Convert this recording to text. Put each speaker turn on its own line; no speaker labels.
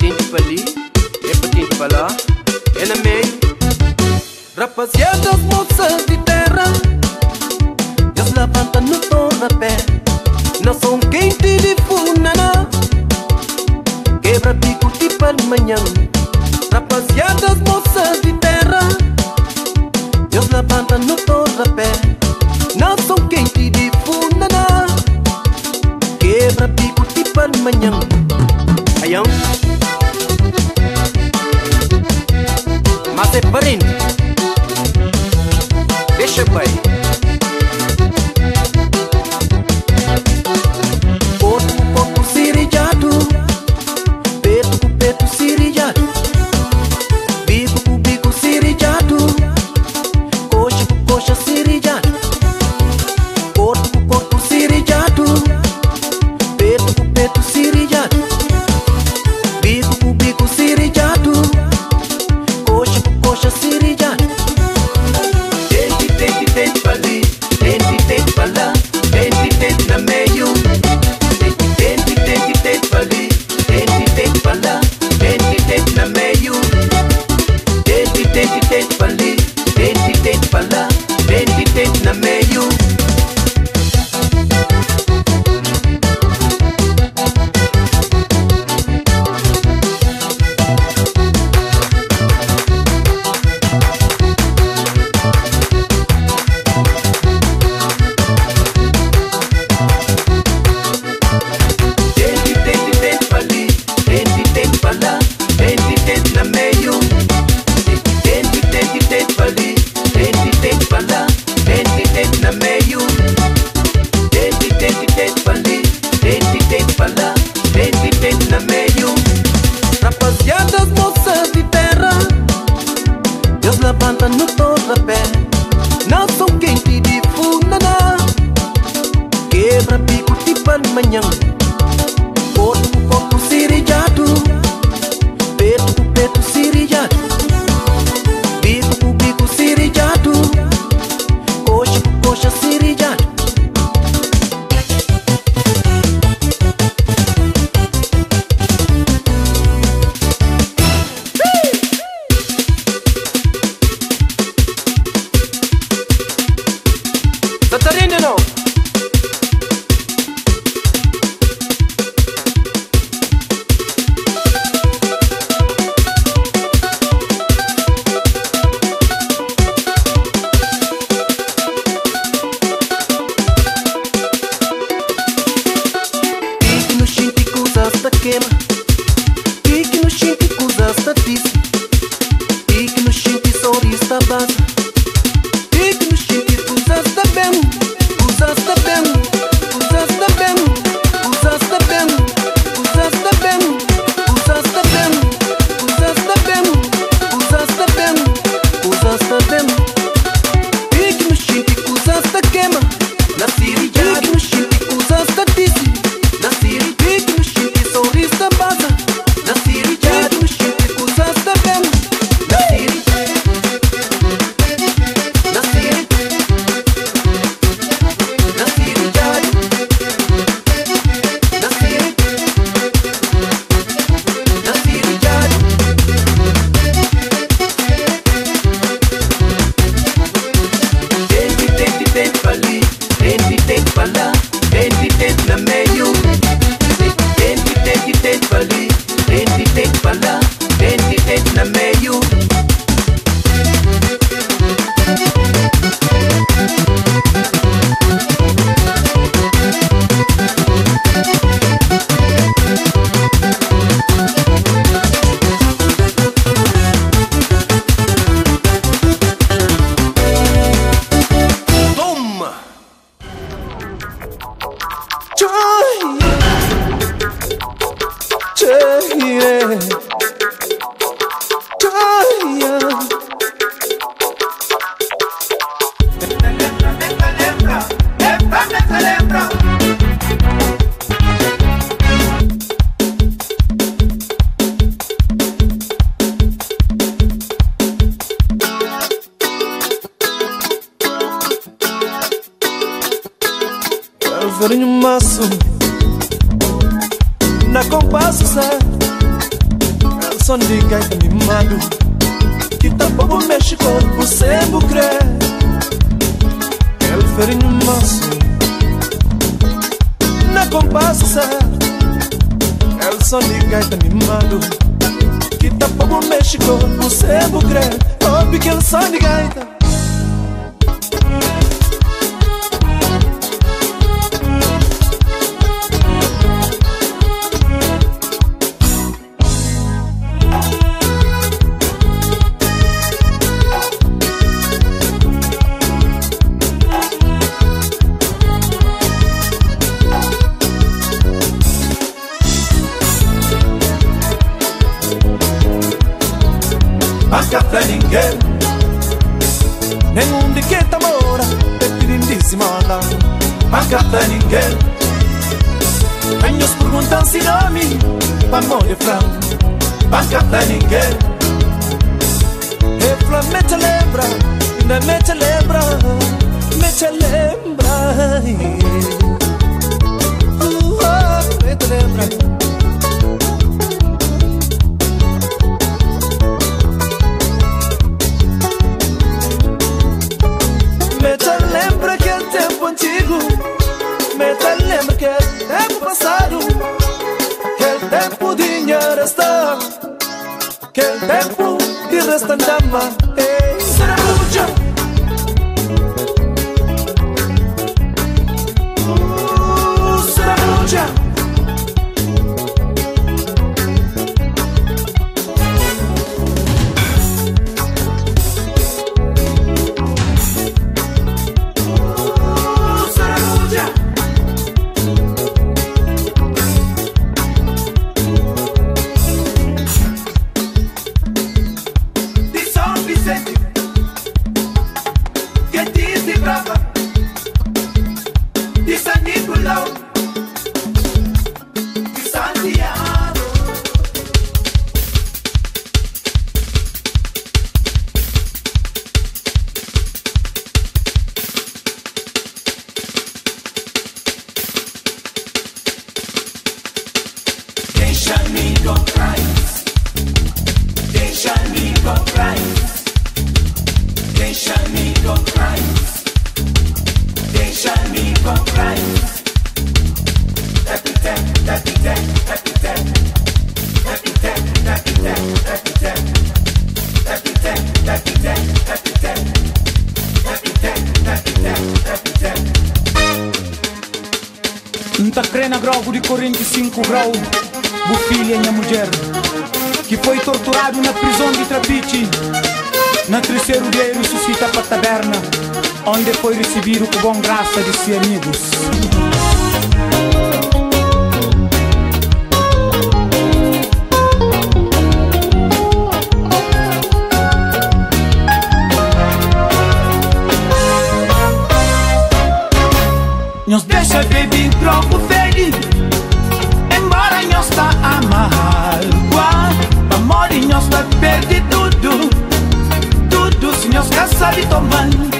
patente pra ali, é patente pra lá, é na meio. Rapaziada, moças de terra, Deus levanta no tornapé. Não são quente de funaná, quebra pico de manhã. Rapaziada, moças de terra, Deus levanta no tornapé. Não são quente de funaná, quebra pico de manhã. Ayam, mas é parente, deixa pai. Corpo com corpo cirijado, peito com peito cirijado, bico com bico cirijado, coxa com coxa cirijado. Corpo com corpo cirijado, peito com peito cirijado, bico com bico cirijado, coxa com coxa cirijado. Dente pra ali, dente pra lá, dente na meio. Dente pra ali, dente pra lá, dente na meio. Dente pra ali, dente pra lá, dente na meio. Rapaziada, moças de terra, Deus levanta no tornapé. Não são quente de funaná, quebra pico de manhã. Corpo com corpo cirijado, peito com peito cirijado, bico com bico cirijado, coxa com coxa cirijado. Catarina não. Pique no xinte que usaste queima, pique no xinte que usaste disse, pique no xinte sorista base, pique no xinte que usaste bem, usaste bem, usaste bem, usaste bem, usaste bem, usaste bem, usaste bem, usaste bem, usaste bem. Pique no xinte que usaste queima, na cirijada. Pique no xinte que usaste disse, na cirijada. Pique no xinte sorista base, na cirijada. Pique no xinte que usaste bem, na cirijada. Na cirijada, na cirijada, na cirijada, na cirijada. Dente pra ali, dente pra lá, dente na meio. Dente pra ali, dente pra lá, dente na meio. Toma!
Farinho maço na compasso,
som de gaita mimado que tampouco mexe corpo sem bucré. El ferinho manso na compasso certo. El som de gaita mimado que tampouco mexe corpo sem bucré. Oh, pequeno som de gaita.
Manca pra ninguém,
nenhum de que tamora é lindíssima lá.
manca pra ninguém.
Años perguntam se nome pra morrer franco.
Manca pra ninguém.
E Flam me te lembra, ainda me te lembra, me te lembra. Me te lembra. Me te lembra aquele tempo antigo. Me te lembra aquele tempo passado. Aquele tempo de dinheiro está. Aquele tempo de restandama. Sarabuja. Sarabuja.
Nta crena grau de 45 graus, bu filha minha mulher, que foi torturado na prisão de Trapiche. Na terceiro dia ressuscita para a taberna, onde foi recebido com bom graça de seus amigos. Nos deixa beber troco feliz, embora nós tá amargo. Amor e nós tá perdi tudo, tudo se nós caçar e tomar.